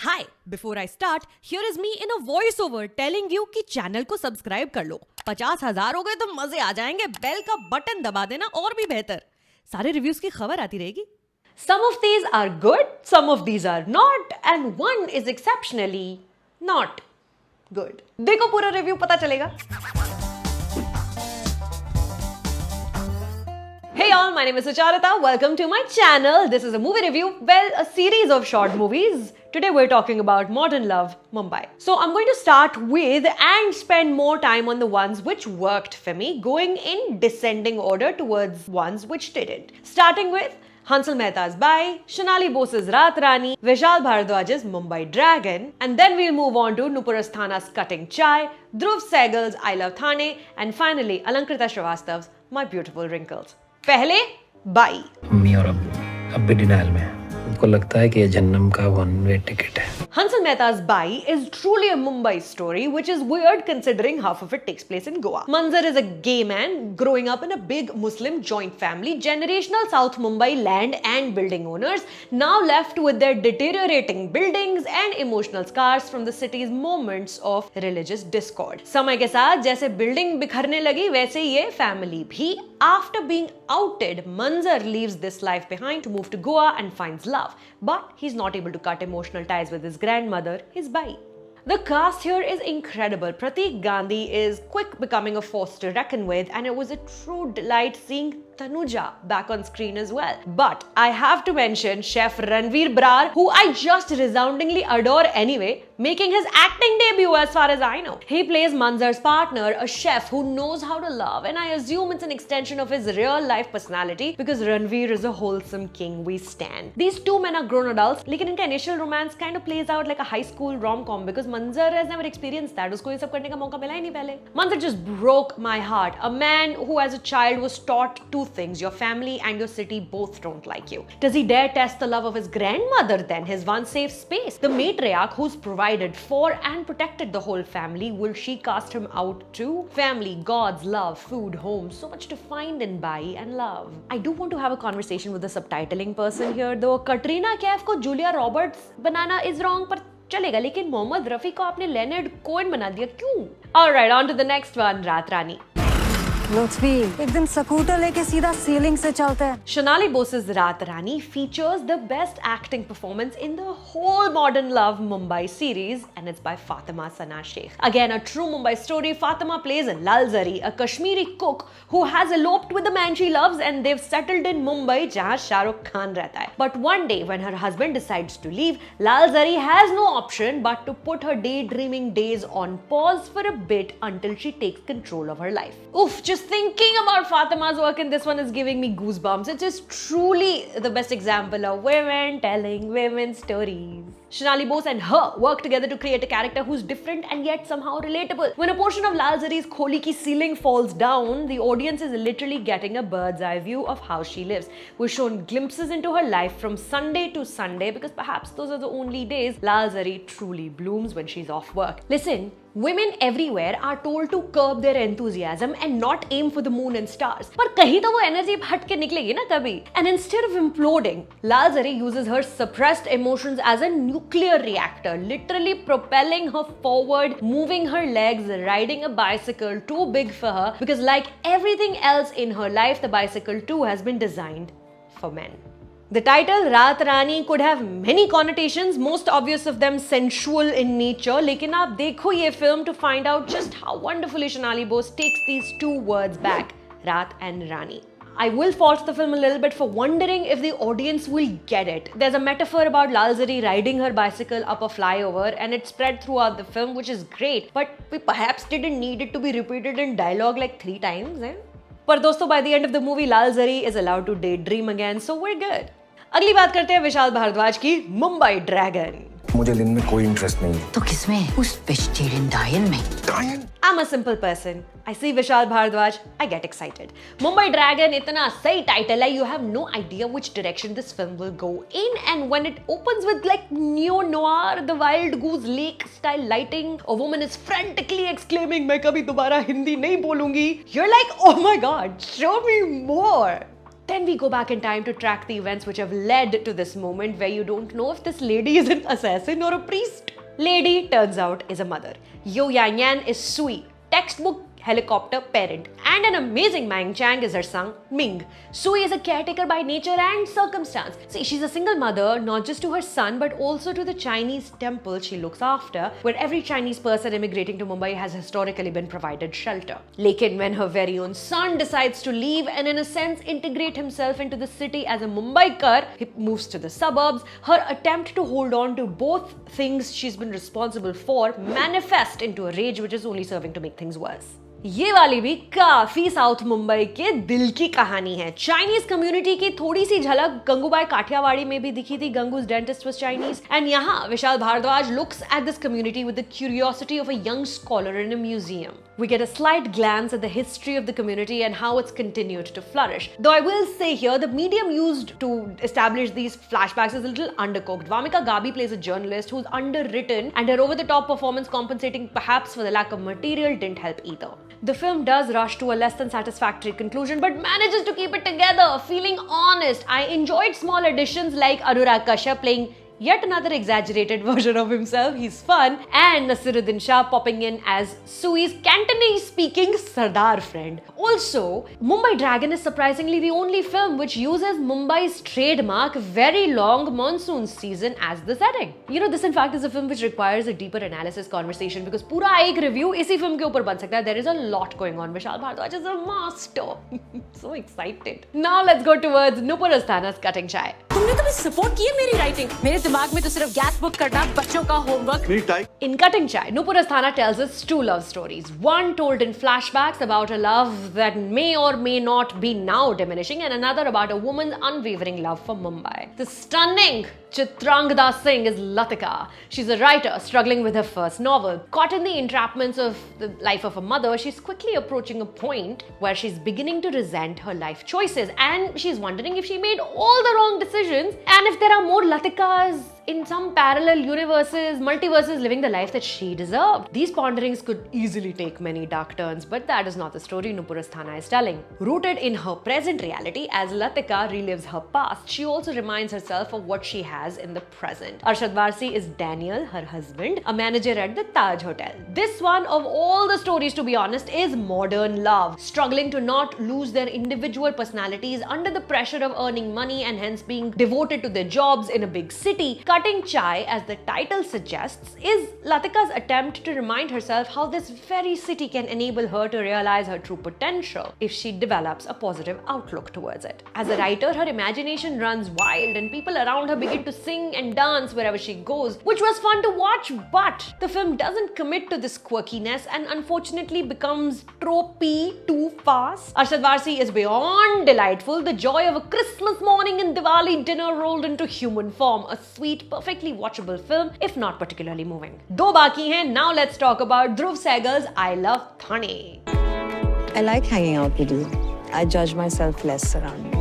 Hi before I start here is me in a voice over telling you कि channel को subscribe कर लो। 50,000 हो गए तो मजे आ जाएंगे। बेल का बटन दबा देना और भी बेहतर। सारे रिव्यूज की खबर आती रहेगी। Some of these are good, some of these are not, and one is exceptionally not good. देखो पूरा रिव्यू पता चलेगा। Hey all, my name is Sucharita. Welcome to my channel. This is a movie review, well, a series of short movies. Today we're talking about Modern Love, Mumbai. So I'm going to start with and spend more time on the ones which worked for me, going in descending order towards ones which didn't. Starting with Hansal Mehta's Bai, Shonali Bose's Raat Rani, Vishal Bhardwaj's Mumbai Dragon, and then we'll move on to Nupur Asthana's Cutting Chai, Dhruv Sehgal's I Love Thane, and finally Alankrita Srivastav's My Beautiful Wrinkles. पहले by. Mummy और अब भी denial में है। उनको लगता है कि ये जन्नम का वन वे टिकट है। Hansal Mehta's Bai is truly a Mumbai story, which is weird considering half of it takes place in Goa. Manzar is a gay man growing up in a big Muslim joint family, generational South Mumbai land and building owners, now left with their deteriorating buildings and emotional scars from the city's moments of religious discord. समय के साथ जैसे building बिखरने लगी वैसे ये family भी। After being outed, Manzar leaves this life behind to move to Goa and finds love, but he's not able to cut emotional ties with his grandmother, his Bai. The cast here is incredible. Prateek Gandhi is quick becoming a force to reckon with, and it was a true delight seeing Tanuja back on screen as well. But I have to mention Chef Ranveer Brar, who I just resoundingly adore anyway, making his acting debut as far as I know. He plays Manzar's partner, a chef who knows how to love, and I assume it's an extension of his real life personality because Ranveer is a wholesome king we stan. These two men are grown adults, लेकिन इनका initial romance kind of plays out like a high school rom-com because Manzar has never experienced that. उसको ये सब करने का मौका मिला ही नहीं पहले. Manzar just broke my heart. A man who as a child was taught two things: your family and your city both don't like you. Does he dare test the love of his grandmother then, his one safe space? The matriarch who's provided for and protected the whole family, will she cast him out too? Family, gods, love, food, home, so much to find in Bai and love. I do want to have a conversation with the subtitling person here though. Katrina Kaif को Julia Roberts banana is wrong, पर चलेगा, लेकिन मोहम्मद रफी को आपने Leonard Cohen बना दिया क्यों? Alright, on to the next one, Raat Rani. लुत्फी एक दिन स्कूटर लेके सीधा सीलिंग से चलता है। Shonali Bose's Raat Rani features the best acting performance in the whole Modern Love Mumbai series, and it's by Fatima Sana Sheikh. Again, a true Mumbai story. Fatima plays Lal Zari, a Kashmiri cook who has eloped with the man she loves, and they've settled in Mumbai, जहाँ शाहरुख खान रहता है. But one day, when her husband decides to leave, Lal Zari has no option but to put her daydreaming days on pause for a bit until she takes control of her life. Oof, just thinking about Fatima's work in this one is giving me goosebumps. It is truly the best example of women telling women's stories. Shonali Bose and her work together to create a character who's different and yet somehow relatable. When a portion of Lal Zari's kholi ki ceiling falls down, the audience is literally getting a bird's eye view of how she lives. We're shown glimpses into her life from Sunday to Sunday because perhaps those are the only days Lal Zari truly blooms when she's off work. Listen, women everywhere are told to curb their enthusiasm and not aim for the moon and stars. पर कहीं तो वो energy हट के निकलेगी ना कभी. And instead of imploding, Lal Zari uses her suppressed emotions as a nuclear reactor, literally propelling her forward, moving her legs, riding a bicycle too big for her because like everything else in her life, the bicycle too has been designed for men. The title Raat Rani could have many connotations, most obvious of them sensual in nature, लेकिन आप देखो ये film to find out just how wonderfully Shonali Bose takes these two words back, Raat and Rani. I will fault the film a little bit for wondering if the audience will get it. There's a metaphor about Lal Zari riding her bicycle up a flyover and it's spread throughout the film, which is great, but we perhaps didn't need it to be repeated in dialogue like 3 times, eh? पर दोस्तों, by the end of the movie, Lal Zari is allowed to daydream again, so we're good. अगली बात करते हैं विशाल भारद्वाज की Mumbai dragon. मुझे लिन में कोई इंटरेस्ट नहीं है। तो किसमें? उस वेजिटेरियन डायन में। डायन? I'm a simple person. I see Vishal Bhardwaj, I get excited. Mumbai Dragon इतना सही title है, you have no idea which direction this film will go in, and when it opens with like neo-noir, the Wild Goose Lake style lighting, a woman is frantically exclaiming, मैं कभी दोबारा हिंदी नहीं बोलूंगी. You're like, oh my god, show me more. Then we go back in time to track the events which have led to this moment where you don't know if this lady is an assassin or a priest. Lady turns out is a mother. Yo Yang Yan is Sui, textbook helicopter parent, and an amazing Mang Chang is her son, Ming. Sui is a caretaker by nature and circumstance. See, she's a single mother, not just to her son, but also to the Chinese temple she looks after, where every Chinese person immigrating to Mumbai has historically been provided shelter. Lekin, when her very own son decides to leave and in a sense integrate himself into the city as a Mumbaikar, he moves to the suburbs, her attempt to hold on to both things she's been responsible for manifest into a rage which is only serving to make things worse. ये वाली भी काफी south Mumbai के दिल की कहानी है. Chinese community की थोड़ी सी झलक गंगूबाई काठियावाड़ी में भी दिखी थी. गंगू's dentist was Chinese, and यहाँ Vishal Bhardwaj looks at this community with the curiosity of a young scholar in a museum. We get a slight glance at the history of the community and how it's continued to flourish. Though I will say here, the medium used to establish these flashbacks is a little undercooked. Vamika Gabi plays a journalist who's underwritten, and her over-the-top performance compensating perhaps for the lack of material didn't help either. The film does rush to a less than satisfactory conclusion, but manages to keep it together, feeling honest. I enjoyed small additions like Anurag Kashyap playing yet another exaggerated version of himself. He's fun. And Nasiruddin Shah popping in as Sui's Cantonese-speaking Sardar friend. Also, Mumbai Dragon is surprisingly the only film which uses Mumbai's trademark very long monsoon season as the setting. You know, this in fact is a film which requires a deeper analysis conversation because पूरा एक review इसी film के ऊपर बन सकता है. There is a lot going on. Vishal Bhardwaj is a master. So excited. Now let's go towards Nupur Asthana's Cutting Chai. तुमने कभी सपोर्ट की है मेरी राइटिंग? मेरे दिमाग में तो सिर्फ गैस बुक करना, बच्चों का homework. In Cutting Chai, Nupur Asthana tells us two love stories. One told in flashbacks about a love that may or may not be now diminishing, and another about a woman's unwavering love for Mumbai. The stunning Chitrangada Singh is Latika. She's a writer struggling with her first novel. Caught in the entrapments of the life of a mother, she's quickly approaching a point where she's beginning to resent her life choices, and she's wondering if she made all the wrong decisions and if there are more Latikas in some parallel universes, multiverses living the life that she deserved. These ponderings could easily take many dark turns, but that is not the story Nupur Asthana is telling. Rooted in her present reality, as Latika relives her past, she also reminds herself of what she has in the present. Arshad Varsi is Daniel, her husband, a manager at the Taj Hotel. This one, of all the stories to be honest, is modern love, struggling to not lose their individual personalities under the pressure of earning money and hence being devoted to their jobs in a big city. Cutting Chai, as the title suggests, is Latika's attempt to remind herself how this very city can enable her to realize her true potential if she develops a positive outlook towards it. As a writer, her imagination runs wild and people around her begin to sing and dance wherever she goes, which was fun to watch, but the film doesn't commit to this quirkiness and unfortunately becomes tropey too fast. Arshad Varsi is beyond delightful, the joy of a Christmas morning and Diwali dinner rolled into human form, a sweet, perfectly watchable film, if not particularly moving. Do baki hain. Now let's talk about Dhruv Sehgal's I Love Thane. I like hanging out with you. I judge myself less around you.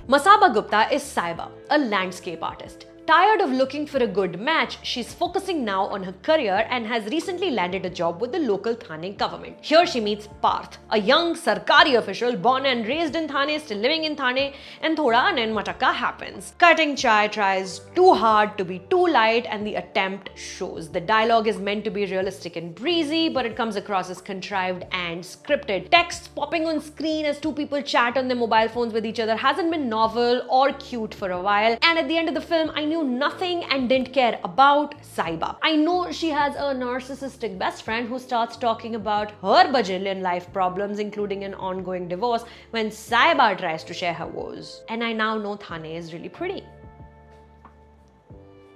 Masaba Gupta is Saiba, a landscape artist. Tired of looking for a good match, she's focusing now on her career and has recently landed a job with the local Thane government. Here she meets Parth, a young Sarkari official born and raised in Thane, still living in Thane, and thoda nen mataka happens. Cutting Chai tries too hard to be too light and the attempt shows. The dialogue is meant to be realistic and breezy, but it comes across as contrived and scripted. Text popping on screen as two people chat on their mobile phones with each other hasn't been novel or cute for a while, and at the end of the film, I knew nothing and didn't care about Saiba. I know she has a narcissistic best friend who starts talking about her bajillion life problems, including an ongoing divorce, when Saiba tries to share her woes. And I now know Thane is really pretty.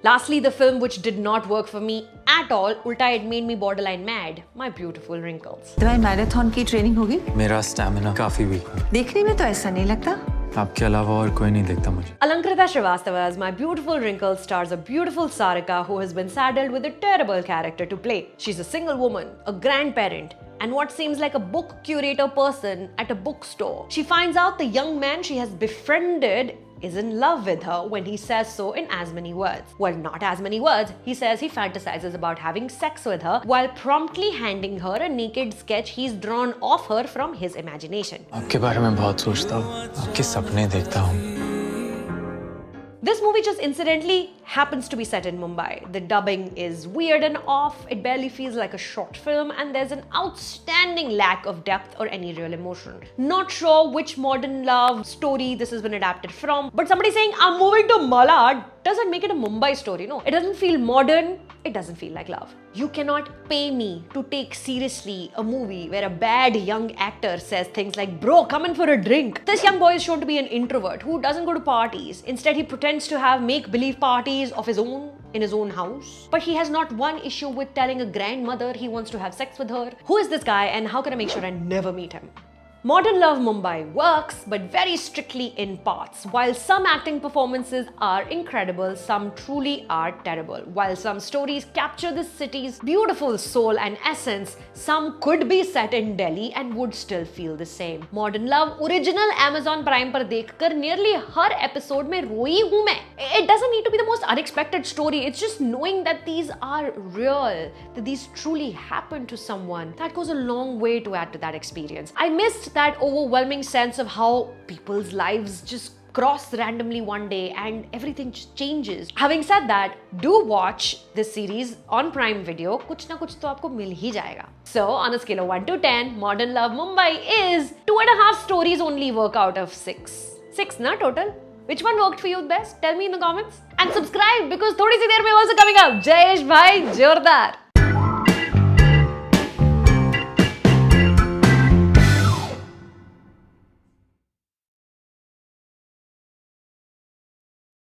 Lastly, the film which did not work for me at all, ulta it made me borderline mad, My Beautiful Wrinkles. तुम्हारी marathon की training होगी? मेरा stamina काफी week है। देखने में तो ऐसा नहीं लगता। आपके अलावा और कोई नहीं देखता मुझे। Alankrita Srivastava's My Beautiful Wrinkles stars a beautiful Sarika who has been saddled with a terrible character to play. She's a single woman, a grandparent, and what seems like a book curator person at a bookstore. She finds out the young man she has befriended is in love with her when he says so in as many words. Well, not as many words. He says he fantasizes about having sex with her while promptly handing her a naked sketch he's drawn of her from his imagination. आपके बारे में बहुत सोचता हूँ, आपके सपने देखता हूँ. This movie just incidentally happens to be set in Mumbai. The dubbing is weird and off, it barely feels like a short film, and there's an outstanding lack of depth or any real emotion. Not sure which modern love story this has been adapted from, but somebody saying, I'm moving to Malad, doesn't make it a Mumbai story, no. It doesn't feel modern, it doesn't feel like love. You cannot pay me to take seriously a movie where a bad young actor says things like, bro, come in for a drink. This young boy is shown to be an introvert who doesn't go to parties. Instead, he pretends to have make-believe parties of his own in his own house. But he has not one issue with telling a grandmother he wants to have sex with her. Who is this guy and how can I make sure I never meet him? Modern Love Mumbai works, but very strictly in parts. While some acting performances are incredible, some truly are terrible. While some stories capture the city's beautiful soul and essence, some could be set in Delhi and would still feel the same. Modern Love original Amazon Prime पर देखकर nearly हर episode में रोई हूँ मैं. It doesn't need to be the most unexpected story. It's just knowing that these are real, that these truly happened to someone. That goes a long way to add to that experience. I missed that overwhelming sense of how people's lives just cross randomly one day and everything just changes. Having said that, do watch this series on Prime Video. कुछ ना कुछ तो आपको मिल ही जाएगा. So, on a scale of 1 to 10, Modern Love Mumbai is 2.5 stories only work out of 6. 6 na total? Which one worked for you best? Tell me in the comments. And subscribe because थोड़ी सी देर में also coming up. Jayesh bhai, जोरदार.